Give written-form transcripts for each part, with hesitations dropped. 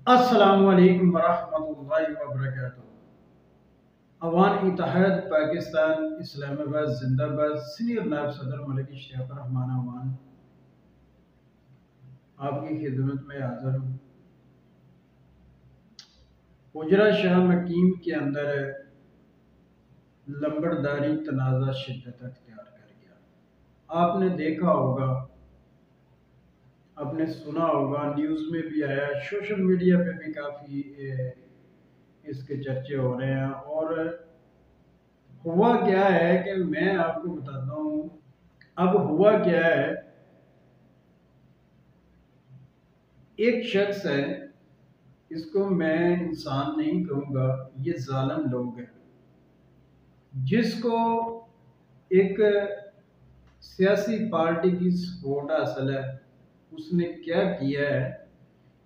अस्सलामुअलैकुम वरहमतुल्लाहि वबरकातुहू। अवान इत्तेहाद पाकिस्तान इस्लामाबाद जिंदाबाद। सीनियर नायब सदर मलिक इश्तियाक रहमान अवान आपकी खिदमत में हाजिर हूँ। उजरा शाह मकीम के अंदर लंबरदारी तनाज़ा शिद्दत अख्तियार कर गया। आपने देखा होगा, आपने सुना होगा, न्यूज़ में भी आया, सोशल मीडिया पे भी काफ़ी इसके चर्चे हो रहे हैं। और हुआ क्या है कि मैं आपको बताता हूँ। अब हुआ क्या है, एक शख्स है, इसको मैं इंसान नहीं कहूँगा, ये जालिम लोग हैं, जिसको एक सियासी पार्टी की सपोर्ट हासिल है। उसने क्या किया है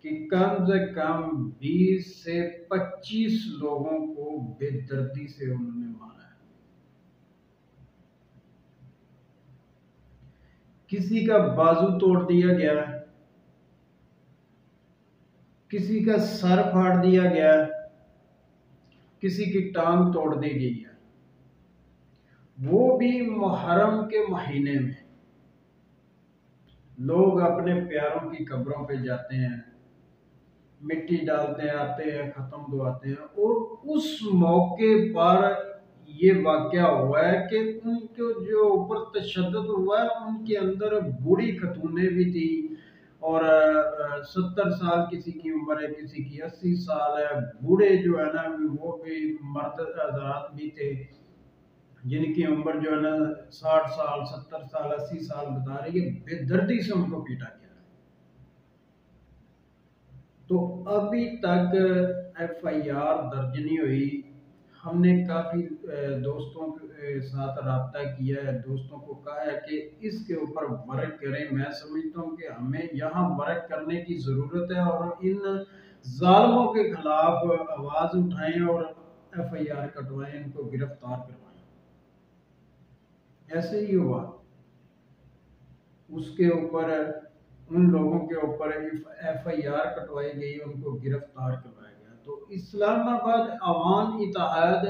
कि कम से कम 20 से 25 लोगों को बेदर्दी से उन्होंने मारा है। किसी का बाजू तोड़ दिया गया है, किसी का सर फाड़ दिया गया है, किसी की टांग तोड़ दी गई है, वो भी मुहर्रम के महीने में। लोग अपने प्यारों की कब्रों पे जाते हैं, मिट्टी डालते हैं, आते हैं, खत्म दुआते हैं। और उस मौके पर ये वाकया हुआ है कि उनके जो ऊपर तशद्दुद हुआ है, उनके अंदर बूढ़ी खतूनें भी थी। और 70 साल किसी की उम्र है, किसी की 80 साल है। बूढ़े जो है ना, वो भी मर्द हजरात भी थे, जिनकी उम्र जो है ना 60 साल, 70 साल, 80 साल बता रही है। बेदर्दी से उनको पीटा गया। तो अभी तक एफआईआर दर्ज नहीं हुई। हमने काफ़ी दोस्तों के साथ रब्ता किया है, दोस्तों को कहा है कि इसके ऊपर वर्क करें। मैं समझता हूँ कि हमें यहाँ वर्क करने की ज़रूरत है और इन जालिमों के खिलाफ आवाज़ उठाएं और एफआईआर कटवाएं, इनको गिरफ्तार करवाएं। ऐसे ही हुआ, उसके ऊपर, उन लोगों के ऊपर एफआईआर कटवाई गई, उनको गिरफ्तार करवाया गया। तो इस्लामाबाद अवान इत्तेहाद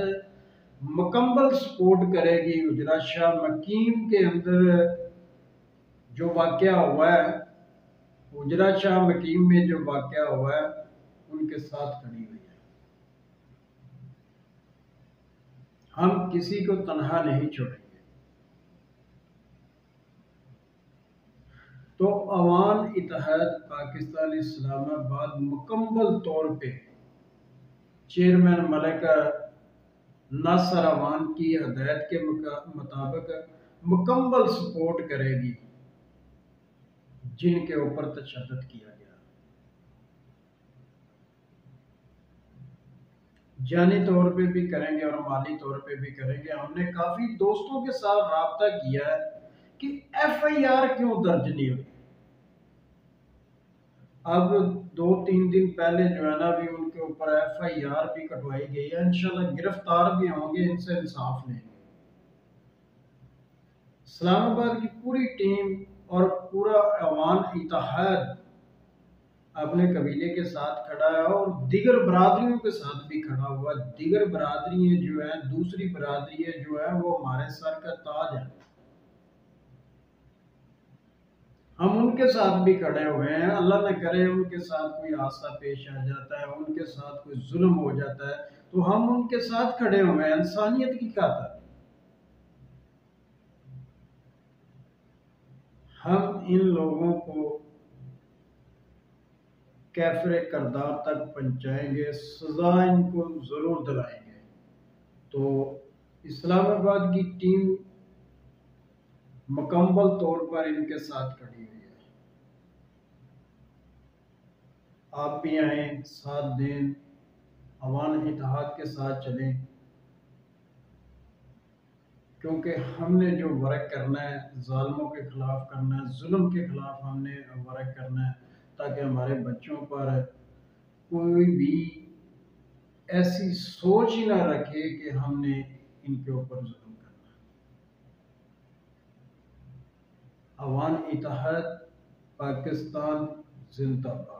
मुकम्मल सपोर्ट करेगी उजरा शाह मकीम के अंदर जो वाकया हुआ है। उजरा शाह मकीम में जो वाकया हुआ है, उनके साथ खड़ी हुई है। हम किसी को तनहा नहीं छोड़ेंगे। तो अवान इत्तेहाद पाकिस्तान इस्लामाबाद मुकम्मल तौर पे चेयरमैन मलिक नासर अवान की हदायत के मुताबिक मुकम्मल सपोर्ट करेगी जिनके ऊपर तशद्दुद किया गया। जानी तौर पे भी करेंगे और माली तौर पे भी करेंगे। हमने काफ़ी दोस्तों के साथ रब्ता किया है कि एफआईआर क्यों दर्ज नहीं हुई। अब 2-3 दिन पहले जो है ना, भी उनके ऊपर एफआईआर भी कटवाई गई है। इंशाल्लाह गिरफ्तार भी होंगे, इनसे इंसाफ लेंगे। इस्लामाबाद की पूरी टीम और पूरा अवान इत्तेहाद अपने कबीले के साथ खड़ा है और दीगर बरादरियों के साथ भी खड़ा हुआ। दीगर बरादरी जो है, दूसरी बरादरी जो है, वो हमारे सर का ताज है। हम उनके साथ भी खड़े हुए हैं। अल्लाह न करे उनके साथ कोई हादसा पेश आ जाता है, उनके साथ कोई जुल्म हो जाता है, तो हम उनके साथ खड़े हुए हैं इंसानियत की खातिर। हम इन लोगों को कैफरे करदार तक पहुंचाएंगे, सजा इनको जरूर दिलाएंगे। तो इस्लामाबाद की टीम मुकम्मल तौर पर इनके साथ खड़ी हुई है। आप भी आए, साथ दें, अवान इत्तेहाद के साथ चलें, क्योंकि हमने जो वर्क करना है, जालिमों के खिलाफ करना है, जुल्म के खिलाफ हमने वर्क करना है, ताकि हमारे बच्चों पर कोई भी ऐसी सोच ही ना रखे कि हमने इनके ऊपर जुल्म करना है। अवान इत्तेहाद पाकिस्तान जिंदाबाद।